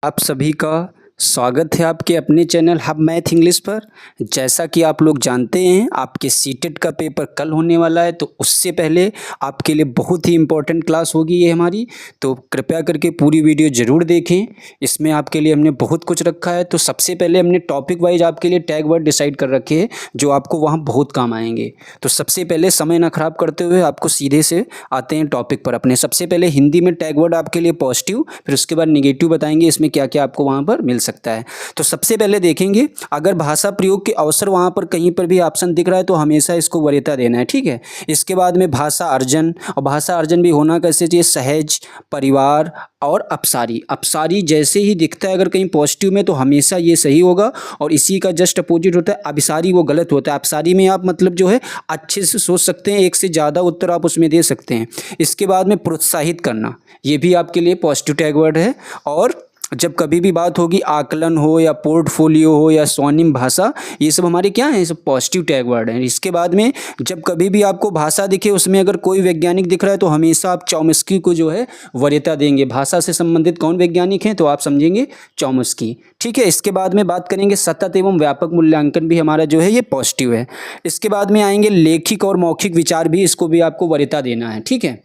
आप सभी का स्वागत है आपके अपने चैनल हब मैथ इंग्लिश पर। जैसा कि आप लोग जानते हैं आपके सीटेट का पेपर कल होने वाला है, तो उससे पहले आपके लिए बहुत ही इम्पोर्टेंट क्लास होगी ये हमारी। तो कृपया करके पूरी वीडियो ज़रूर देखें, इसमें आपके लिए हमने बहुत कुछ रखा है। तो सबसे पहले हमने टॉपिक वाइज आपके लिए टैग वर्ड डिसाइड कर रखे हैं जो आपको वहाँ बहुत काम आएंगे। तो सबसे पहले समय ना खराब करते हुए आपको सीधे से आते हैं टॉपिक पर अपने। सबसे पहले हिंदी में टैग वर्ड आपके लिए पॉजिटिव, फिर उसके बाद निगेटिव बताएंगे इसमें क्या क्या आपको वहाँ पर मिल सकता है। तो सबसे पहले देखेंगे, अगर भाषा प्रयोग के अवसर वहाँ पर कहीं पर भी ऑप्शन दिख रहा है तो हमेशा इसको वरीयता देना है, ठीक है। इसके बाद में भाषा अर्जन, और भाषा अर्जन भी होना कैसे चाहिए, सहज, परिवार और अपसारी। अपसारी जैसे ही दिखता है अगर कहीं पॉजिटिव में तो हमेशा ये सही होगा, और इसी का जस्ट अपोजिट होता है अभिसारी, वो गलत होता है। अपसारी में आप मतलब जो है अच्छे से सोच सकते हैं, एक से ज़्यादा उत्तर आप उसमें दे सकते हैं। इसके बाद में प्रोत्साहित करना, ये भी आपके लिए पॉजिटिव टैग वर्ड है। और जब कभी भी बात होगी आकलन हो या पोर्टफोलियो हो या स्वनिम भाषा, ये सब हमारे क्या हैं, ये सब पॉजिटिव टैग वर्ड हैं। इसके बाद में जब कभी भी आपको भाषा दिखे उसमें अगर कोई वैज्ञानिक दिख रहा है तो हमेशा आप चॉम्स्की को जो है वरीयता देंगे। भाषा से संबंधित कौन वैज्ञानिक हैं तो आप समझेंगे चॉम्स्की, ठीक है। इसके बाद में बात करेंगे सतत एवं व्यापक मूल्यांकन, भी हमारा जो है ये पॉजिटिव है। इसके बाद में आएंगे लेखिक और मौखिक विचार, भी इसको भी आपको वरीयता देना है, ठीक है।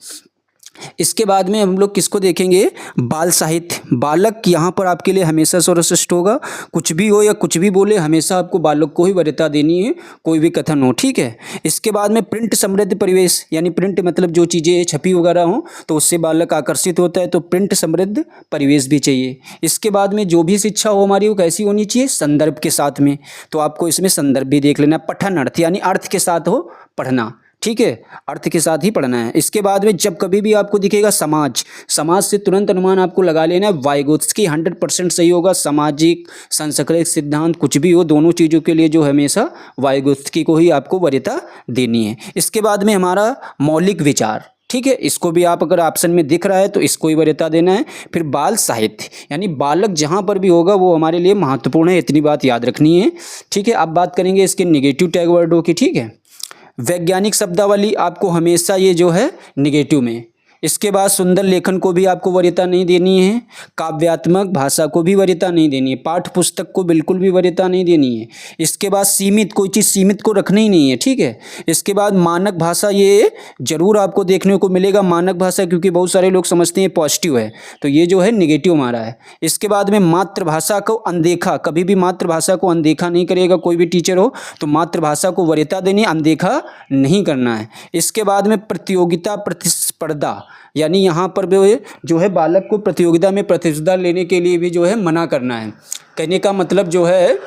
इसके बाद में हम लोग किसको देखेंगे, बाल साहित्य। बालक यहाँ पर आपके लिए हमेशा सर्वश्रेष्ठ होगा, कुछ भी हो या कुछ भी बोले हमेशा आपको बालक को ही वरीयता देनी है, कोई भी कथन हो, ठीक है। इसके बाद में प्रिंट समृद्ध परिवेश, यानी प्रिंट मतलब जो चीज़ें छपी वगैरह हो तो उससे बालक आकर्षित होता है, तो प्रिंट समृद्ध परिवेश भी चाहिए। इसके बाद में जो भी शिक्षा हो हमारी वो कैसी होनी चाहिए, संदर्भ के साथ में, तो आपको इसमें संदर्भ भी देख लेना। पठन अर्थ, यानी अर्थ के साथ हो पढ़ना, ठीक है, अर्थ के साथ ही पढ़ना है। इसके बाद में जब कभी भी आपको दिखेगा समाज, समाज से तुरंत अनुमान आपको लगा लेना है वाइगोत्स्की 100% सही होगा। सामाजिक सांस्कृतिक सिद्धांत कुछ भी हो, दोनों चीज़ों के लिए जो हमेशा वाइगोत्स्की को ही आपको वरीयता देनी है। इसके बाद में हमारा मौलिक विचार, ठीक है, इसको भी आप अगर ऑप्शन में दिख रहा है तो इसको ही वरीयता देना है। फिर बाल साहित्य, यानी बालक जहाँ पर भी होगा वो हमारे लिए महत्वपूर्ण है, इतनी बात याद रखनी है, ठीक है। अब बात करेंगे इसके निगेटिव टैग वर्डों की, ठीक है। वैज्ञानिक शब्दावली आपको हमेशा ये जो है निगेटिव में। इसके बाद सुंदर लेखन को भी आपको वरीयता नहीं देनी है, काव्यात्मक भाषा को भी वरीयता नहीं देनी है, पाठ्य पुस्तक को बिल्कुल भी वरीयता नहीं देनी है। इसके बाद सीमित, कोई चीज़ सीमित को रखना ही नहीं है, ठीक है। इसके बाद मानक भाषा, ये जरूर आपको देखने को मिलेगा मानक भाषा, क्योंकि बहुत सारे लोग समझते हैं पॉजिटिव है, तो ये जो है निगेटिव हमारा है। इसके बाद में मातृभाषा को अनदेखा, कभी भी मातृभाषा को अनदेखा नहीं करेगा, कोई भी टीचर हो तो मातृभाषा को वरीयता देनी, अनदेखा नहीं करना है। इसके बाद में प्रतियोगिता प्रतिस्पर्धा, यानी यहाँ पर जो है बालक को प्रतियोगिता में प्रतिस्पर्धा लेने के लिए भी जो है मना करना है। कहने का मतलब जो है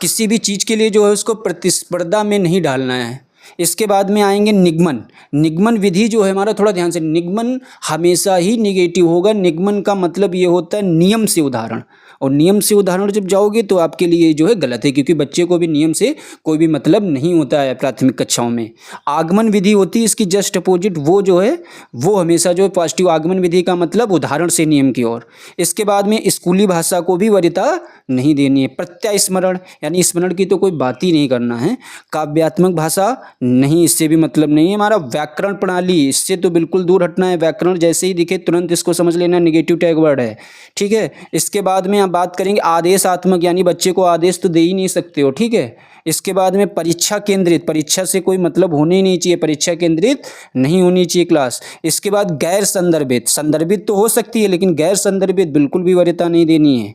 किसी भी चीज़ के लिए जो है उसको प्रतिस्पर्धा में नहीं डालना है। इसके बाद में आएंगे निगमन। निगमन विधि जो है हमारा, थोड़ा ध्यान से, निगमन हमेशा ही निगेटिव होगा। निगमन का मतलब ये होता है नियम से उदाहरण, और नियम से उदाहरण जब जाओगे तो आपके लिए जो है गलत है, क्योंकि बच्चे को भी नियम से कोई भी मतलब नहीं होता है प्राथमिक कक्षाओं में। आगमन विधि होती है इसकी जस्ट अपोजिट, वो जो है वो हमेशा जो है पॉजिटिव। आगमन विधि का मतलब उदाहरण से नियम की ओर। इसके बाद में स्कूली भाषा को भी वरीयता नहीं देनी है। प्रत्यय स्मरण, यानी स्मरण की तो कोई बात ही नहीं करना है। काव्यात्मक भाषा नहीं, इससे भी मतलब नहीं है। हमारा व्याकरण प्रणाली, इससे तो बिल्कुल दूर हटना है। व्याकरण जैसे ही दिखे तुरंत इसको समझ लेना निगेटिव टैग वर्ड है, ठीक है। इसके बाद में आप बात करेंगे आदेशात्मक, यानी बच्चे को आदेश तो दे ही नहीं सकते हो, ठीक है। इसके बाद में परीक्षा केंद्रित, परीक्षा से कोई मतलब होने ही नहीं चाहिए, परीक्षा केंद्रित नहीं होनी चाहिए क्लास। इसके बाद गैर संदर्भित, संदर्भित तो हो सकती है लेकिन गैर संदर्भित बिल्कुल भी वरीयता नहीं देनी है।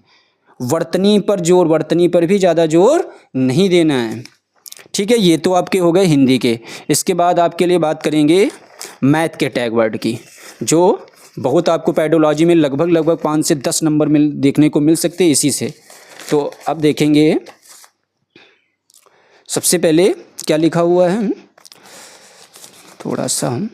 वर्तनी पर जोर, वर्तनी पर भी ज़्यादा जोर नहीं देना है, ठीक है। ये तो आपके हो गए हिंदी के। इसके बाद आपके लिए बात करेंगे मैथ के टैग वर्ड की, जो बहुत आपको पेडोलॉजी में लगभग 5 से 10 नंबर देखने को मिल सकते हैं इसी से। तो अब देखेंगे सबसे पहले क्या लिखा हुआ है, थोड़ा सा हम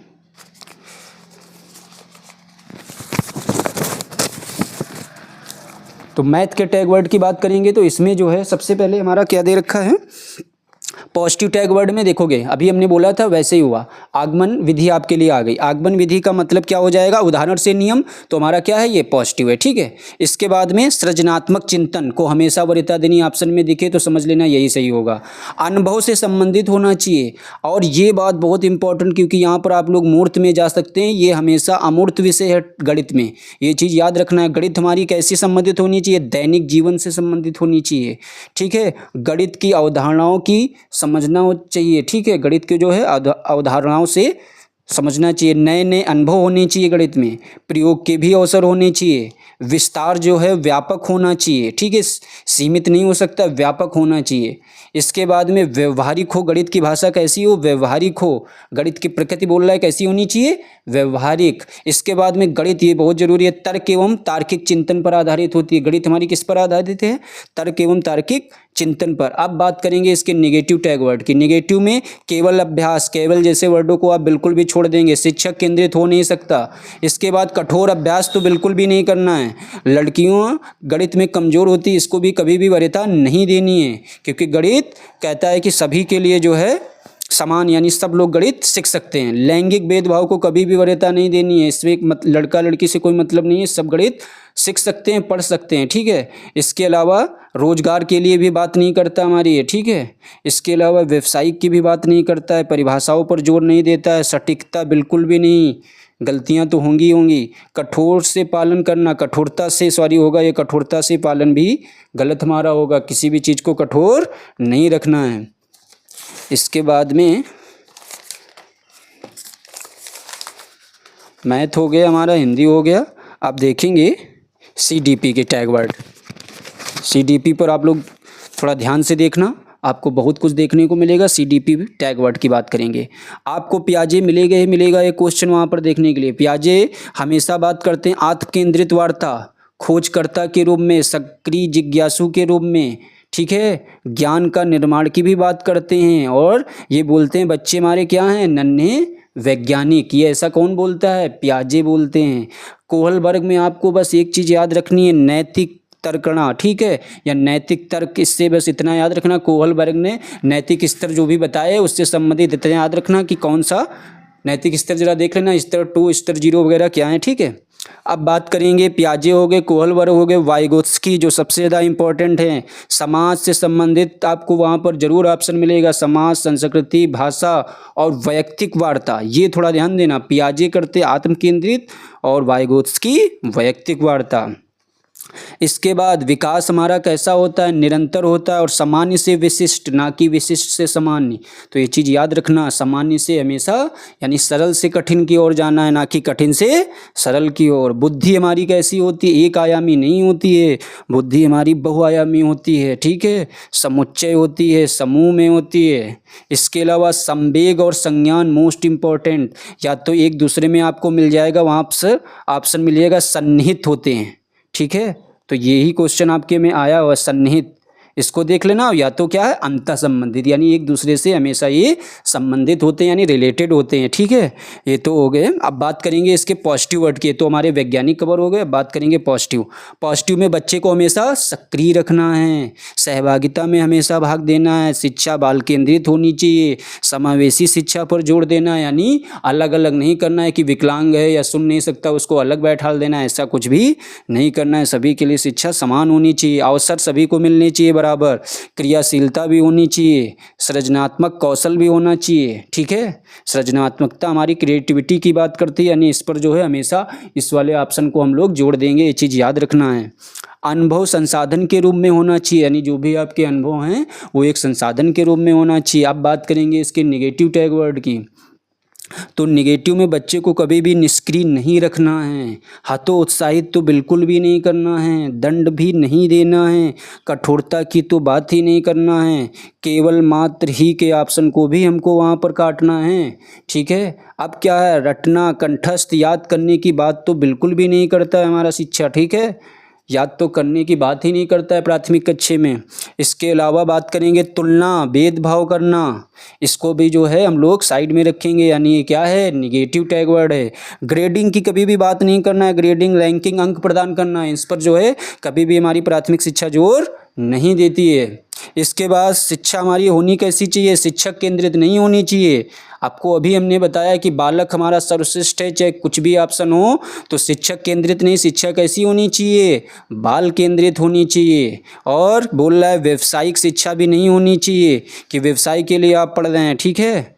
तो मैथ के टैग वर्ड की बात करेंगे तो इसमें जो है सबसे पहले हमारा क्या दे रखा है, पॉजिटिव टैग वर्ड में देखोगे अभी हमने बोला था वैसे ही हुआ। आगमन विधि आपके लिए आ गई। आगमन विधि का मतलब क्या हो जाएगा, उदाहरण से नियम, तो हमारा क्या है ये पॉजिटिव है, ठीक है। इसके बाद में सृजनात्मक चिंतन को हमेशा वरीयता देनी ऑप्शन में दिखे तो समझ लेना यही सही होगा। अनुभव से संबंधित होना चाहिए, और ये बात बहुत इंपॉर्टेंट, क्योंकि यहाँ पर आप लोग मूर्त में जा सकते हैं, ये हमेशा अमूर्त विषय है गणित में, ये चीज़ याद रखना है। गणित हमारी कैसे संबंधित होनी चाहिए, दैनिक जीवन से संबंधित होनी चाहिए, ठीक है। गणित की अवधारणाओं की समझना चाहिए, ठीक है। गणित के जो है अवधारणाओं से समझना चाहिए। नए नए अनुभव होने चाहिए गणित में। प्रयोग के भी अवसर होने चाहिए। विस्तार जो है व्यापक होना चाहिए, ठीक है, सीमित नहीं हो सकता, व्यापक होना चाहिए। इसके बाद में व्यवहारिक हो, गणित की भाषा कैसी हो, व्यवहारिक हो। गणित की प्रकृति बोल रहा है कैसी होनी चाहिए, व्यवहारिक। इसके बाद में गणित, ये बहुत जरूरी है, तर्क एवं तार्किक चिंतन पर आधारित होती है। गणित हमारी किस पर आधारित है, तर्क एवं तार्किक चिंतन पर। अब बात करेंगे इसके नेगेटिव टैग वर्ड की। नेगेटिव में केवल अभ्यास, केवल जैसे वर्डों को आप बिल्कुल भी छोड़ देंगे, शिक्षक केंद्रित हो नहीं सकता। इसके बाद कठोर अभ्यास तो बिल्कुल भी नहीं करना है। लड़कियों गणित में कमजोर होती है, इसको भी कभी भी वरीयता नहीं देनी है, क्योंकि गणित कहता है कि सभी के लिए जो है समान, यानी सब लोग गणित सीख सकते हैं। लैंगिक भेदभाव को कभी भी वरीयता नहीं देनी है, इसमें लड़का लड़की से कोई मतलब नहीं है, सब गणित सीख सकते हैं, पढ़ सकते हैं, ठीक है। इसके अलावा रोजगार के लिए भी बात नहीं करता हमारी ये, ठीक है। इसके अलावा व्यवसायिक की भी बात नहीं करता है, परिभाषाओं पर जोर नहीं देता है, सटीकता बिल्कुल भी नहीं, गलतियां तो होंगी होंगी। कठोर से पालन करना, कठोरता से सॉरी होगा ये, कठोरता से पालन भी गलत हमारा होगा, किसी भी चीज़ को कठोर नहीं रखना है। इसके बाद में मैथ हो गया हमारा, हिंदी हो गया। आप देखेंगे CDP के टैग वर्ड। CDP पर आप लोग थोड़ा ध्यान से देखना, आपको बहुत कुछ देखने को मिलेगा। CDP टैग वर्ड की बात करेंगे, आपको पियाजे मिलेगा ही मिलेगा एक क्वेश्चन वहाँ पर देखने के लिए। पियाजे हमेशा बात करते हैं आत्म केंद्रित वार्ता, खोजकर्ता के रूप में, सक्रिय जिज्ञासु के रूप में, ठीक है। ज्ञान का निर्माण की भी बात करते हैं, और ये बोलते हैं बच्चे हमारे क्या हैं, नन्हे वैज्ञानिक। ये ऐसा कौन बोलता है, पियाजे बोलते हैं। कोहल वर्ग में आपको बस एक चीज़ याद रखनी है, नैतिक तर्कणा, ठीक है, या नैतिक तर्क। इससे बस इतना याद रखना, कोहल वर्ग ने नैतिक स्तर जो भी बताए उससे संबंधित इतना याद रखना कि कौन सा नैतिक स्तर, जरा देख लेना, स्तर 2 स्तर 0 वगैरह क्या है, ठीक है। अब बात करेंगे, पियाजे हो गए, कोहल वर्ग हो गए, वाइगोत्स्की जो सबसे ज़्यादा इंपॉर्टेंट है। समाज से संबंधित आपको वहाँ पर जरूर ऑप्शन मिलेगा, समाज, संस्कृति, भाषा और वैयक्तिक वार्ता। ये थोड़ा ध्यान देना, पियाजे करते आत्म केंद्रित और वाइगोत्स्की वैयक्तिक वार्ता। इसके बाद विकास हमारा कैसा होता है, निरंतर होता है, और सामान्य से विशिष्ट, ना कि विशिष्ट से सामान्य। तो ये चीज़ याद रखना, सामान्य से हमेशा यानी सरल से कठिन की ओर जाना है, ना कि कठिन से सरल की ओर। बुद्धि हमारी कैसी होती है, एक आयामी नहीं होती है, बुद्धि हमारी बहुआयामी होती है, ठीक है। समुच्चय होती है, समूह में होती है। इसके अलावा संवेग और संज्ञान मोस्ट इम्पॉर्टेंट, या तो एक दूसरे में आपको मिल जाएगा, वहाँ पर ऑप्शन मिलेगा सन्निहित होते हैं, ठीक है। तो यही क्वेश्चन आपके में आया हुआ, सन्निहित, इसको देख लेना। या तो क्या है, अंतः संबंधित, यानी एक दूसरे से हमेशा ये संबंधित होते हैं, यानी रिलेटेड होते हैं, ठीक है। ये तो हो गए। अब बात करेंगे इसके पॉजिटिव वर्ड की, तो हमारे वैज्ञानिक कवर हो गए। अब बात करेंगे पॉजिटिव। पॉजिटिव में बच्चे को हमेशा सक्रिय रखना है, सहभागिता में हमेशा भाग देना है, शिक्षा बाल केंद्रित होनी चाहिए, समावेशी शिक्षा पर जोर देना है, यानी अलग अलग नहीं करना है कि विकलांग है या सुन नहीं सकता उसको अलग बैठा देना है, ऐसा कुछ भी नहीं करना है। सभी के लिए शिक्षा समान होनी चाहिए, अवसर सभी को मिलने चाहिए बराबर, क्रियाशीलता भी होनी चाहिए, सृजनात्मक कौशल भी होना चाहिए, ठीक है। सृजनात्मकता हमारी क्रिएटिविटी की बात करती है, यानी इस पर जो है हमेशा इस वाले ऑप्शन को हम लोग जोड़ देंगे, ये चीज़ याद रखना है। अनुभव संसाधन के रूप में होना चाहिए, यानी जो भी आपके अनुभव हैं वो एक संसाधन के रूप में होना चाहिए। अब बात करेंगे इसके नेगेटिव टैग वर्ड की, तो निगेटिव में बच्चे को कभी भी निष्क्रिय नहीं रखना है, हतोत्साहित तो बिल्कुल भी नहीं करना है, दंड भी नहीं देना है, कठोरता की तो बात ही नहीं करना है, केवल मात्र ही के ऑप्शन को भी हमको वहाँ पर काटना है, ठीक है। अब क्या है, रटना, कंठस्थ, याद करने की बात तो बिल्कुल भी नहीं करता है हमारा शिक्षा, ठीक है, याद तो करने की बात ही नहीं करता है प्राथमिक कक्षा में। इसके अलावा बात करेंगे तुलना, भेदभाव करना, इसको भी जो है हम लोग साइड में रखेंगे, यानी ये क्या है, निगेटिव टैग वर्ड है। ग्रेडिंग की कभी भी बात नहीं करना है, ग्रेडिंग, रैंकिंग, अंक प्रदान करना है, इस पर जो है कभी भी हमारी प्राथमिक शिक्षा जोर नहीं देती है। इसके बाद शिक्षा हमारी होनी कैसी चाहिए, शिक्षक केंद्रित नहीं होनी चाहिए। आपको अभी हमने बताया कि बालक हमारा सर्वश्रेष्ठ है, चाहे कुछ भी ऑप्शन हो, तो शिक्षक केंद्रित नहीं, शिक्षा कैसी होनी चाहिए, बाल केंद्रित होनी चाहिए। और बोल रहा है व्यावसायिक शिक्षा भी नहीं होनी चाहिए कि व्यवसाय के लिए आप पढ़ रहे हैं, ठीक है।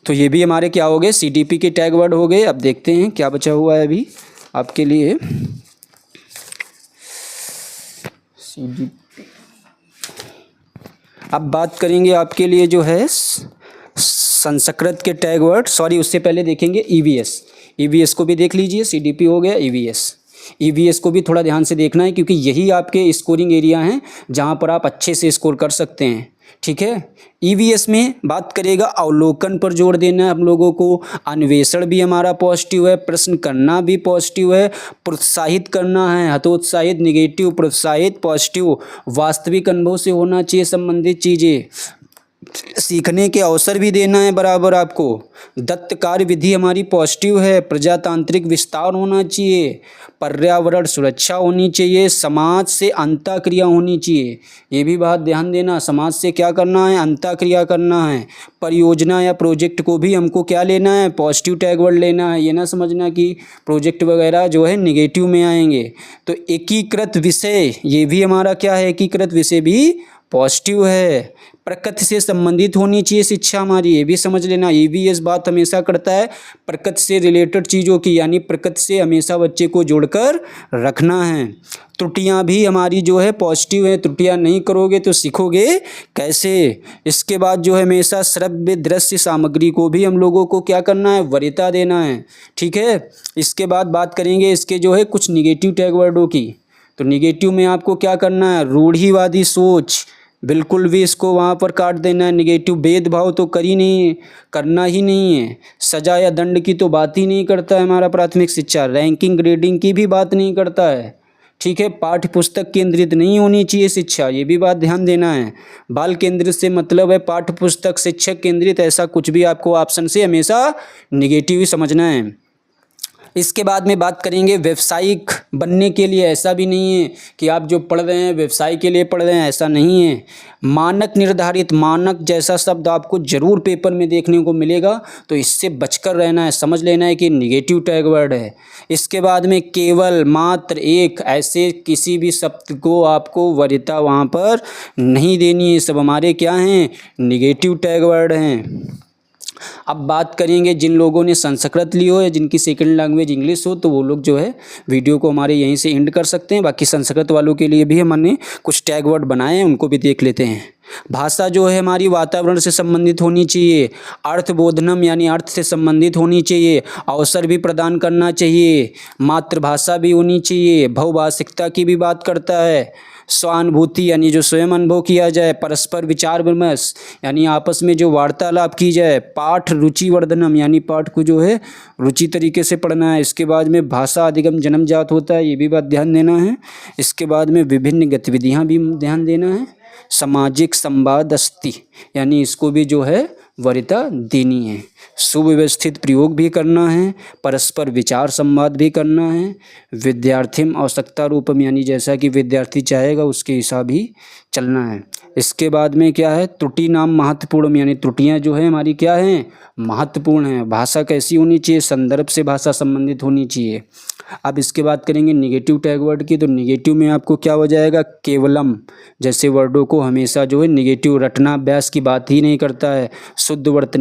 तो ये भी हमारे क्या हो गए, CDP के टैग वर्ड हो गए। अब देखते हैं क्या बचा हुआ है अभी आपके लिए। CDP अब बात करेंगे आपके लिए जो है संस्कृत के टैग वर्ड, सॉरी उससे पहले देखेंगे EVS को भी देख लीजिए। CDP हो गया, EVS को भी थोड़ा ध्यान से देखना है क्योंकि यही आपके स्कोरिंग एरिया हैं जहाँ पर आप अच्छे से स्कोर कर सकते हैं, ठीक है। EVS में बात करेगा अवलोकन पर जोर देना है हम लोगों को, अन्वेषण भी हमारा पॉजिटिव है, प्रश्न करना भी पॉजिटिव है, प्रोत्साहित करना है, हतोत्साहित निगेटिव, प्रोत्साहित पॉजिटिव, वास्तविक अनुभव से होना चाहिए संबंधित चीज़ें, सीखने के अवसर भी देना है बराबर आपको, दत्त कार्य विधि हमारी पॉजिटिव है, प्रजातांत्रिक विस्तार होना चाहिए, पर्यावरण सुरक्षा होनी चाहिए, समाज से अंतःक्रिया होनी चाहिए। ये भी बात ध्यान देना, समाज से क्या करना है, अंतःक्रिया करना है। परियोजना या प्रोजेक्ट को भी हमको क्या लेना है, पॉजिटिव टैग वर्ड लेना है। ये ना समझना कि प्रोजेक्ट वगैरह जो है निगेटिव में आएंगे। तो एकीकृत विषय, ये भी हमारा क्या है, एकीकृत विषय भी पॉजिटिव है। प्रकृति से संबंधित होनी चाहिए शिक्षा हमारी, ये भी समझ लेना। EVS बात हमेशा करता है प्रकृति से रिलेटेड चीज़ों की, यानी प्रकृति से हमेशा बच्चे को जोड़कर रखना है। त्रुटियां भी हमारी जो है पॉजिटिव है, त्रुटियां नहीं करोगे तो सीखोगे कैसे। इसके बाद जो है हमेशा श्रव्य दृश्य सामग्री को भी हम लोगों को क्या करना है, वरीयता देना है, ठीक है। इसके बाद बात करेंगे इसके जो है कुछ निगेटिव टैग वर्डों की। तो निगेटिव में आपको क्या करना है, रूढ़िवादी सोच, बिल्कुल भी इसको वहाँ पर काट देना है। निगेटिव भेदभाव तो करना ही नहीं है। सजा या दंड की तो बात ही नहीं करता है हमारा प्राथमिक शिक्षा। रैंकिंग ग्रेडिंग की भी बात नहीं करता है, ठीक है। पाठ्य पुस्तक केंद्रित नहीं होनी चाहिए शिक्षा, ये भी बात ध्यान देना है। बाल केंद्रित से मतलब है पाठ्य पुस्तक, शिक्षक केंद्रित, ऐसा कुछ भी आपको ऑप्शन से हमेशा निगेटिव ही समझना है। इसके बाद में बात करेंगे व्यवसायिक बनने के लिए, ऐसा भी नहीं है कि आप जो पढ़ रहे हैं व्यवसाय के लिए पढ़ रहे हैं, ऐसा नहीं है। मानक निर्धारित, मानक जैसा शब्द आपको जरूर पेपर में देखने को मिलेगा, तो इससे बचकर रहना है, समझ लेना है कि निगेटिव टैग वर्ड है। इसके बाद में केवल, मात्र, एक, ऐसे किसी भी शब्द को आपको वरीयता वहाँ पर नहीं देनी है, सब हमारे क्या हैं, निगेटिव टैग वर्ड हैं। अब बात करेंगे जिन लोगों ने संस्कृत ली हो या जिनकी सेकंड लैंग्वेज इंग्लिश हो, तो वो लोग जो है वीडियो को हमारे यहीं से एंड कर सकते हैं। बाकी संस्कृत वालों के लिए भी हमने कुछ टैग वर्ड बनाए हैं, उनको भी देख लेते हैं। भाषा जो है हमारी वातावरण से संबंधित होनी चाहिए, अर्थबोधनम यानी अर्थ से संबंधित होनी चाहिए, अवसर भी प्रदान करना चाहिए, मातृभाषा भी होनी चाहिए, बहुभाषिकता की भी बात करता है, स्वानुभूति यानी जो स्वयं अनुभव किया जाए, परस्पर विचार विमर्श यानी आपस में जो वार्तालाप की जाए, पाठ रुचि वर्धनम यानी पाठ को जो है रुचि तरीके से पढ़ना है। इसके बाद में भाषा अधिगम जन्मजात होता है, ये भी बात ध्यान देना है। इसके बाद में विभिन्न गतिविधियाँ भी ध्यान देना है। सामाजिक संवाद अस्ति यानी इसको भी जो है वरीयता देनी है। सुव्यवस्थित प्रयोग भी करना है, परस्पर विचार संवाद भी करना है, विद्यार्थी आवश्यकता रूपम यानी जैसा कि विद्यार्थी चाहेगा उसके हिसाब ही चलना है। इसके बाद में क्या है, त्रुटि नाम महत्वपूर्ण यानी त्रुटियां जो है हमारी क्या हैं, महत्वपूर्ण है। भाषा कैसी होनी चाहिए, संदर्भ से भाषा संबंधित होनी चाहिए। अब इसके बाद करेंगे निगेटिव टैग वर्ड की। तो निगेटिव में आपको क्या हो जाएगा, केवलम जैसे वर्डों को हमेशा जो है निगेटिव रटना अभ्यास की बात ही नहीं करता है। शुद्ध वर्तनी